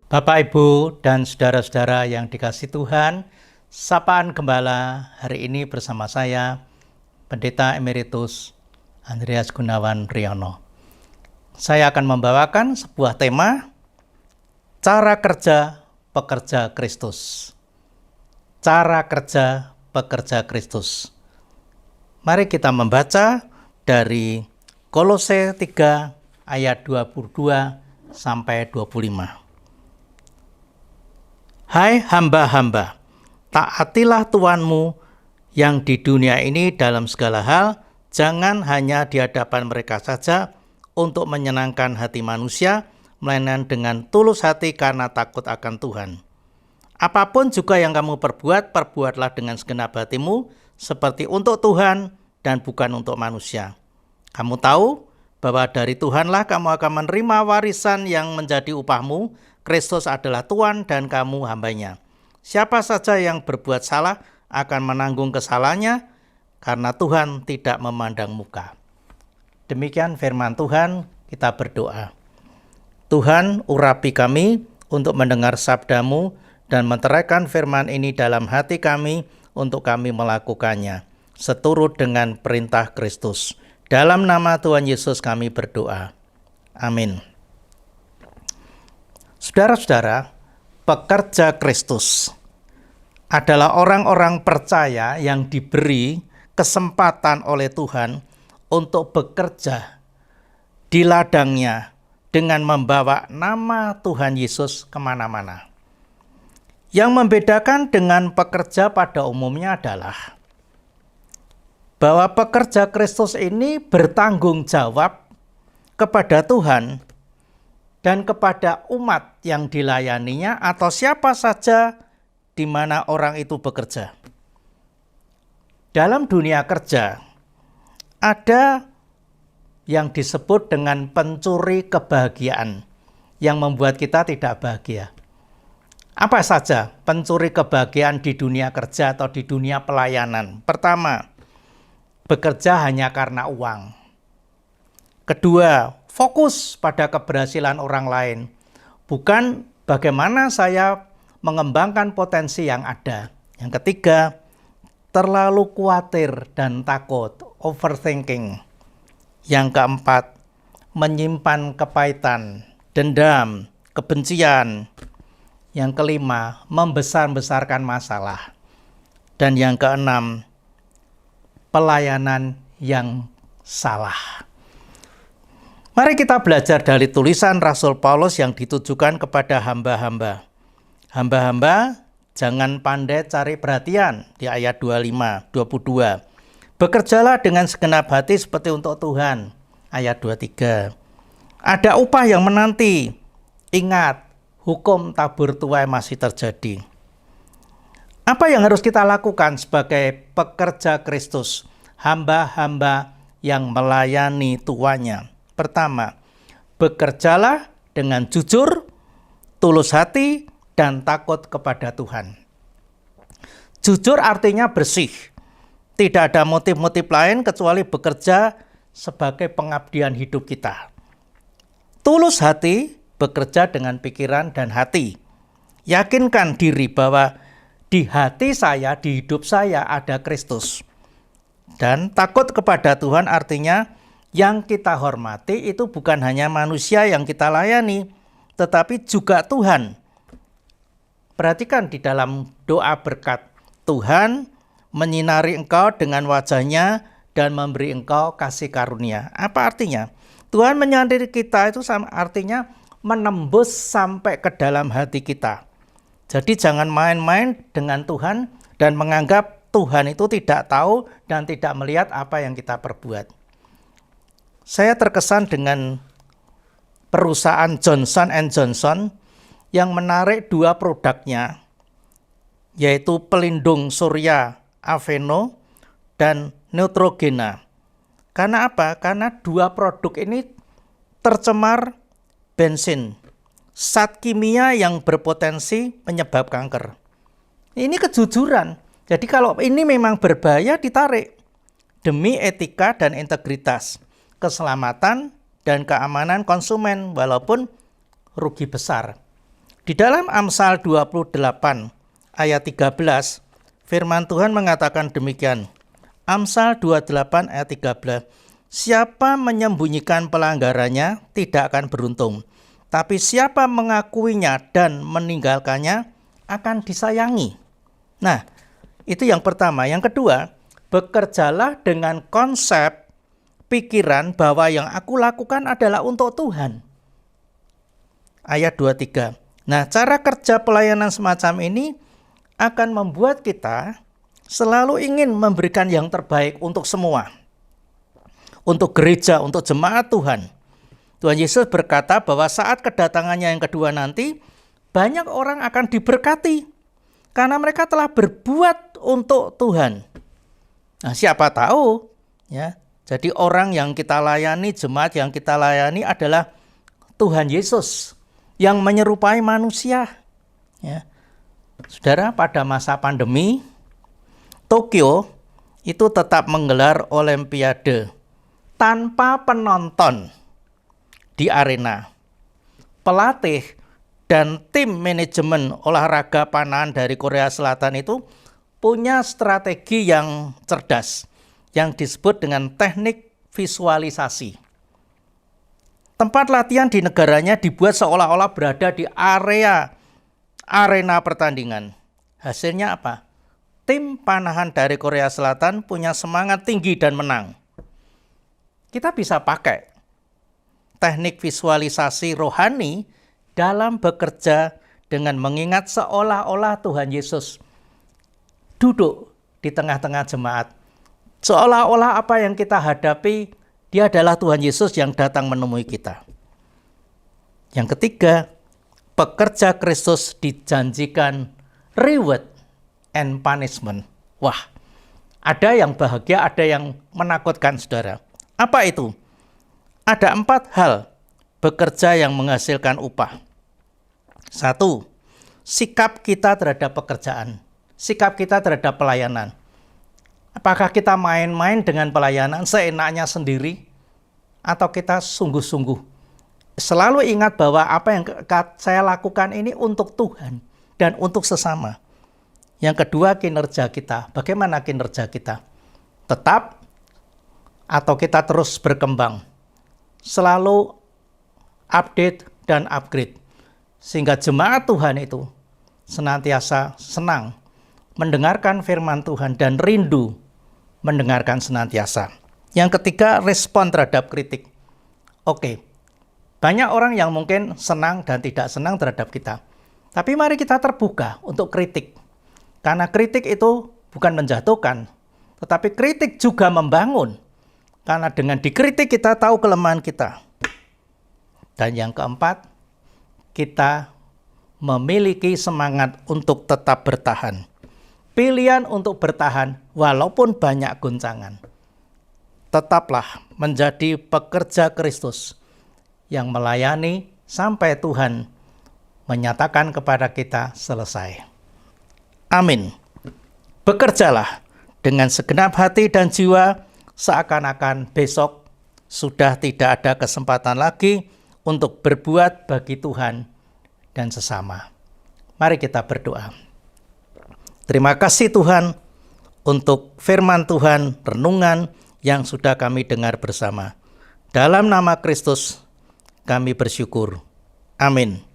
Bapak, Ibu, dan saudara-saudara yang dikasihi Tuhan, Sapaan Gembala hari ini bersama saya, Pendeta Emeritus Andreas Gunawan Riono. Saya akan membawakan sebuah tema, cara kerja pekerja Kristus. Cara kerja pekerja Kristus. Mari kita membaca dari Kolose 3 ayat 22 sampai 25. Hai hamba-hamba, taatilah Tuanmu yang di dunia ini dalam segala hal, jangan hanya di hadapan mereka saja untuk menyenangkan hati manusia, melainkan dengan tulus hati karena takut akan Tuhan. Apapun juga yang kamu perbuat, perbuatlah dengan segenap hatimu, seperti untuk Tuhan dan bukan untuk manusia. Kamu tahu bahwa dari Tuhanlah kamu akan menerima warisan yang menjadi upahmu. Kristus adalah Tuhan dan kamu hambanya. Siapa saja yang berbuat salah akan menanggung kesalahannya karena Tuhan tidak memandang muka. Demikian firman Tuhan, kita berdoa. Tuhan, urapi kami untuk mendengar sabda-Mu dan menteraikan firman ini dalam hati kami untuk kami melakukannya, seturut dengan perintah Kristus. Dalam nama Tuhan Yesus kami berdoa. Amin. Saudara-saudara, pekerja Kristus adalah orang-orang percaya yang diberi kesempatan oleh Tuhan untuk bekerja di ladangnya dengan membawa nama Tuhan Yesus kemana-mana. Yang membedakan dengan pekerja pada umumnya adalah bahwa pekerja Kristus ini bertanggung jawab kepada Tuhan dan kepada umat yang dilayaninya atau siapa saja di mana orang itu bekerja. Dalam dunia kerja, ada yang disebut dengan pencuri kebahagiaan yang membuat kita tidak bahagia. Apa saja pencuri kebahagiaan di dunia kerja atau di dunia pelayanan? Pertama, bekerja hanya karena uang. Kedua, fokus pada keberhasilan orang lain, bukan bagaimana saya mengembangkan potensi yang ada. Yang ketiga, terlalu khawatir dan takut, overthinking. Yang keempat, menyimpan kepahitan, dendam, kebencian. Yang kelima, membesar-besarkan masalah. Dan yang keenam, pelayanan yang salah. Mari kita belajar dari tulisan Rasul Paulus yang ditujukan kepada hamba-hamba. Hamba-hamba, jangan pandai cari perhatian di ayat 25, 22. Bekerjalah dengan segenap hati seperti untuk Tuhan, ayat 23. Ada upah yang menanti. Ingat, hukum tabur tuai masih terjadi. Apa yang harus kita lakukan sebagai pekerja Kristus, hamba-hamba yang melayani tuannya? Pertama, bekerjalah dengan jujur, tulus hati, dan takut kepada Tuhan. Jujur artinya bersih. Tidak ada motif-motif lain kecuali bekerja sebagai pengabdian hidup kita. Tulus hati, bekerja dengan pikiran dan hati. Yakinkan diri bahwa di hati saya, di hidup saya ada Kristus. Dan takut kepada Tuhan artinya yang kita hormati itu bukan hanya manusia yang kita layani, tetapi juga Tuhan. Perhatikan di dalam doa berkat, Tuhan menyinari engkau dengan wajahnya dan memberi engkau kasih karunia. Apa artinya? Tuhan menyinari kita itu artinya menembus sampai ke dalam hati kita. Jadi jangan main-main dengan Tuhan dan menganggap Tuhan itu tidak tahu dan tidak melihat apa yang kita perbuat. Saya terkesan dengan perusahaan Johnson & Johnson yang menarik dua produknya, yaitu pelindung surya Aveno dan Neutrogena. Karena apa? Karena dua produk ini tercemar bensin, zat kimia yang berpotensi penyebab kanker. Ini kejujuran. Jadi kalau ini memang berbahaya ditarik demi etika dan integritas, keselamatan dan keamanan konsumen walaupun rugi besar. Di dalam Amsal 28 ayat 13, firman Tuhan mengatakan demikian. Amsal 28 ayat 13. Siapa menyembunyikan pelanggarannya tidak akan beruntung, tapi siapa mengakuinya dan meninggalkannya akan disayangi. Nah, itu yang pertama. Yang kedua, bekerjalah dengan konsep pikiran bahwa yang aku lakukan adalah untuk Tuhan. Ayat 23. Nah, cara kerja pelayanan semacam ini akan membuat kita selalu ingin memberikan yang terbaik untuk semua. Untuk gereja, untuk jemaat Tuhan. Tuhan Yesus berkata bahwa saat kedatangannya yang kedua nanti, banyak orang akan diberkati karena mereka telah berbuat untuk Tuhan. Nah, siapa tahu ya. Jadi orang yang kita layani, jemaat yang kita layani adalah Tuhan Yesus yang menyerupai manusia. Ya. Saudara, pada masa pandemi, Tokyo itu tetap menggelar Olimpiade tanpa penonton di arena. Pelatih dan tim manajemen olahraga panahan dari Korea Selatan itu punya strategi yang cerdas yang disebut dengan teknik visualisasi. Tempat latihan di negaranya dibuat seolah-olah berada di arena pertandingan. Hasilnya apa? Tim panahan dari Korea Selatan punya semangat tinggi dan menang. Kita bisa pakai teknik visualisasi rohani dalam bekerja dengan mengingat seolah-olah Tuhan Yesus duduk di tengah-tengah jemaat. Seolah-olah apa yang kita hadapi, Dia adalah Tuhan Yesus yang datang menemui kita. Yang ketiga, pekerja Kristus dijanjikan reward and punishment. Wah, ada yang bahagia, ada yang menakutkan, saudara. Apa itu? Ada 4 hal bekerja yang menghasilkan upah. 1, sikap kita terhadap pekerjaan. Sikap kita terhadap pelayanan. Apakah kita main-main dengan pelayanan seenaknya sendiri? Atau kita sungguh-sungguh? Selalu ingat bahwa apa yang saya lakukan ini untuk Tuhan dan untuk sesama. Yang kedua, kinerja kita. Bagaimana kinerja kita? Tetap atau kita terus berkembang? Selalu update dan upgrade. Sehingga jemaat Tuhan itu senantiasa senang mendengarkan firman Tuhan dan rindu mendengarkan senantiasa. Yang ketiga, respon terhadap kritik. Oke, banyak orang yang mungkin senang dan tidak senang terhadap kita. Tapi mari kita terbuka untuk kritik. Karena kritik itu bukan menjatuhkan, tetapi kritik juga membangun. Karena dengan dikritik kita tahu kelemahan kita. Dan yang keempat, kita memiliki semangat untuk tetap bertahan. Pilihan untuk bertahan walaupun banyak goncangan. Tetaplah menjadi pekerja Kristus yang melayani sampai Tuhan menyatakan kepada kita selesai. Amin. Bekerjalah dengan segenap hati dan jiwa, seakan-akan besok sudah tidak ada kesempatan lagi untuk berbuat bagi Tuhan dan sesama. Mari kita berdoa. Terima kasih Tuhan untuk firman Tuhan, renungan yang sudah kami dengar bersama. Dalam nama Kristus kami bersyukur. Amin.